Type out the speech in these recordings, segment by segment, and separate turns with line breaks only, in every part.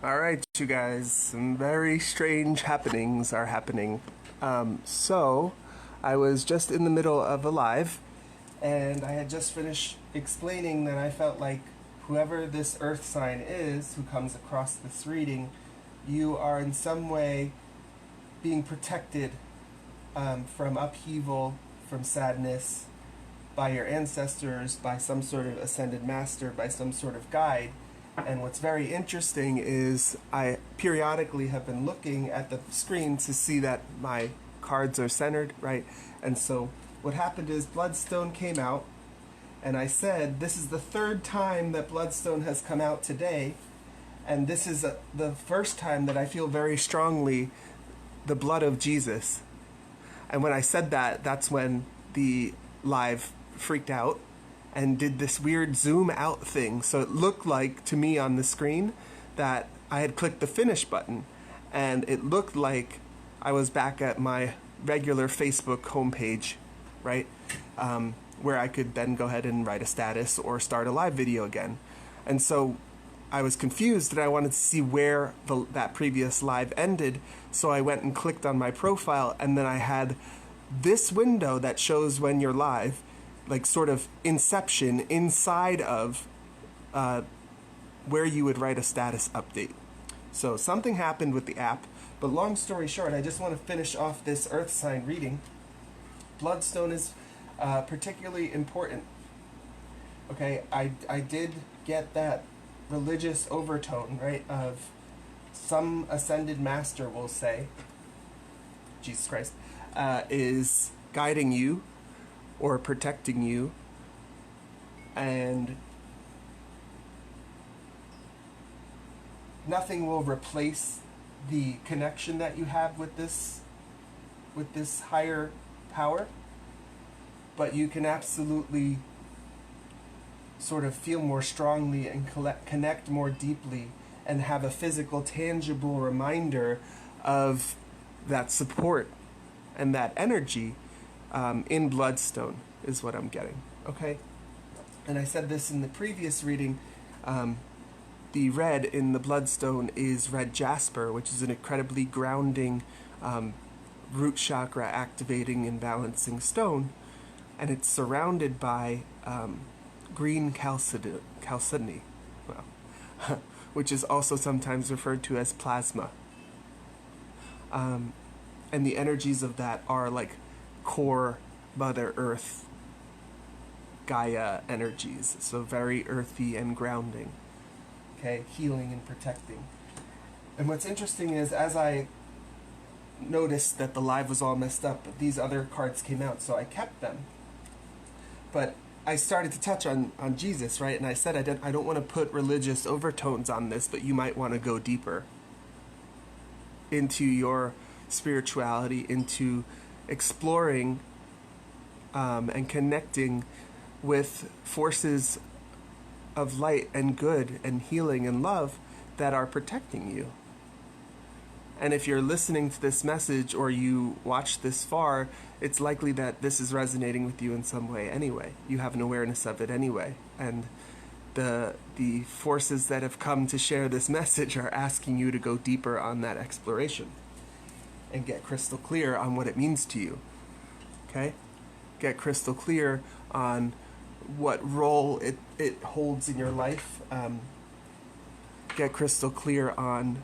All right, you guys, some very strange happenings are happening. So, I was just in the middle of a live, and I had just finished explaining that I felt like whoever this earth sign is who comes across this reading, you are in some way being protected from upheaval, from sadness, by your ancestors, by some sort of ascended master, by some sort of guide. And what's very interesting is I periodically have been looking at the screen to see that my cards are centered, right? And so what happened is Bloodstone came out, and I said, this is the third time that Bloodstone has come out today, and this is the first time that I feel very strongly the blood of Jesus. And when I said that, that's when the live freaked out and did this weird zoom out thing. So it looked like to me on the screen that I had clicked the finish button, and it looked like I was back at my regular Facebook homepage, right? Where I could then go ahead and write a status or start a live video again. And so I was confused and I wanted to see where that previous live ended. So I went and clicked on my profile, and then I had this window that shows when you're live, like sort of inception inside of where you would write a status update. So something happened with the app, but long story short, I just want to finish off this earth sign reading. Bloodstone is particularly important. Okay, I did get that religious overtone, right, of some ascended master will say, Jesus Christ, is guiding you or protecting you, and nothing will replace the connection that you have with this higher power, but you can absolutely sort of feel more strongly and connect more deeply and have a physical, tangible reminder of that support and that energy in Bloodstone is what I'm getting, okay? And I said this in the previous reading, the red in the Bloodstone is red jasper, which is an incredibly grounding, root chakra activating and balancing stone, and it's surrounded by green chalcedony, well, which is also sometimes referred to as plasma. And the energies of that are like core Mother Earth, Gaia energies, so very earthy and grounding, okay, healing and protecting. And what's interesting is, as I noticed that the live was all messed up, but these other cards came out, so I kept them. But I started to touch on Jesus, right? And I said I don't want to put religious overtones on this, but you might want to go deeper into your spirituality, into exploring and connecting with forces of light and good and healing and love that are protecting you. And if you're listening to this message or you watch this far, it's likely that this is resonating with you in some way anyway. You have an awareness of it anyway. And the forces that have come to share this message are asking you to go deeper on that exploration and get crystal clear on what it means to you. Okay? Get crystal clear on what role it holds in your life. Get crystal clear on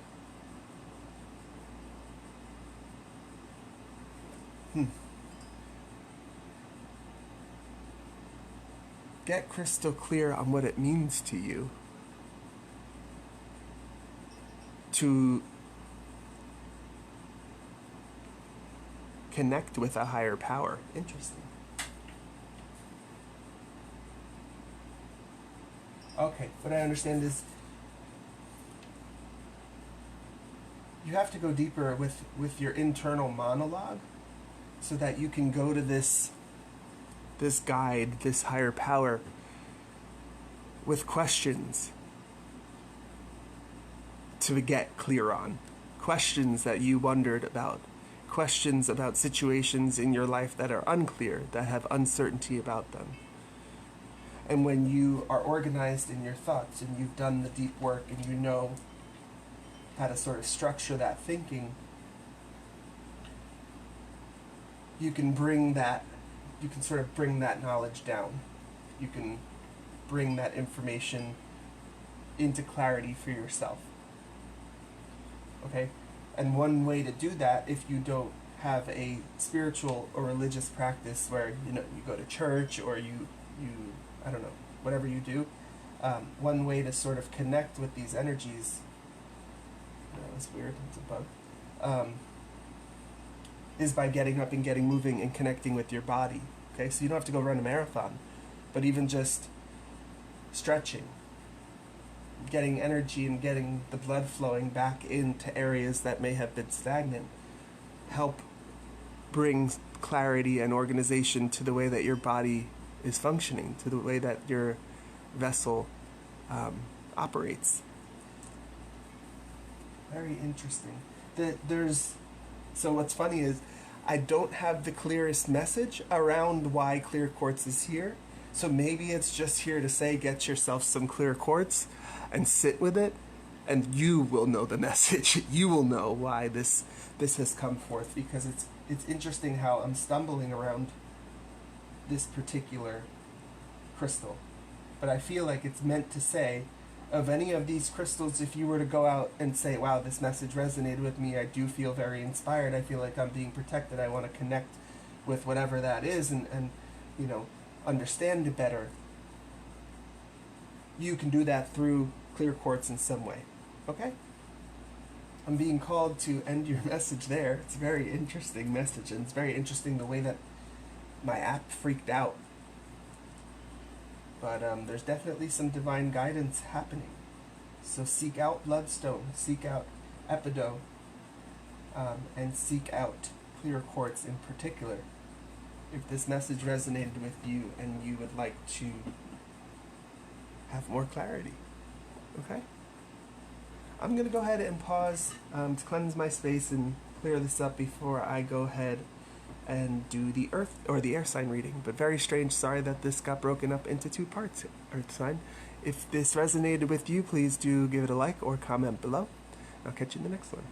get crystal clear on what it means to you to connect with a higher power. Interesting. Okay, what I understand is you have to go deeper with your internal monologue so that you can go to this guide, this higher power, with questions to get clear on. Questions that you wondered about. Questions about situations in your life that are unclear, that have uncertainty about them. And when you are organized in your thoughts and you've done the deep work and you know how to sort of structure that thinking, you can sort of bring that knowledge down. You can bring that information into clarity for yourself. Okay? And one way to do that, if you don't have a spiritual or religious practice where you go to church, or you I don't know, whatever you do, one way to sort of connect with these energies, that's weird, it's a bug, is by getting up and getting moving and connecting with your body. Okay, so you don't have to go run a marathon, but even just stretching, getting energy and getting the blood flowing back into areas that may have been stagnant, help bring clarity and organization to the way that your body is functioning, to the way that your vessel operates. Very interesting. So what's funny is I don't have the clearest message around why clear quartz is here. So maybe it's just here to say, get yourself some clear quartz and sit with it, and you will know the message. You will know why this has come forth, because it's interesting how I'm stumbling around this particular crystal. But I feel like it's meant to say, of any of these crystals, if you were to go out and say, wow, this message resonated with me, I do feel very inspired, I feel like I'm being protected, I want to connect with whatever that is and understand it better, you can do that through clear quartz in some way. Okay? I'm being called to end your message there. It's a very interesting message, and it's very interesting the way that my app freaked out. But there's definitely some divine guidance happening. So seek out Bloodstone, seek out Epidote, and seek out clear quartz in particular, if this message resonated with you and you would like to have more clarity. Okay? I'm going to go ahead and pause to cleanse my space and clear this up before I go ahead and do the earth or the air sign reading. But very strange, sorry that this got broken up into 2 parts, earth sign. If this resonated with you, please do give it a like or comment below. I'll catch you in the next one.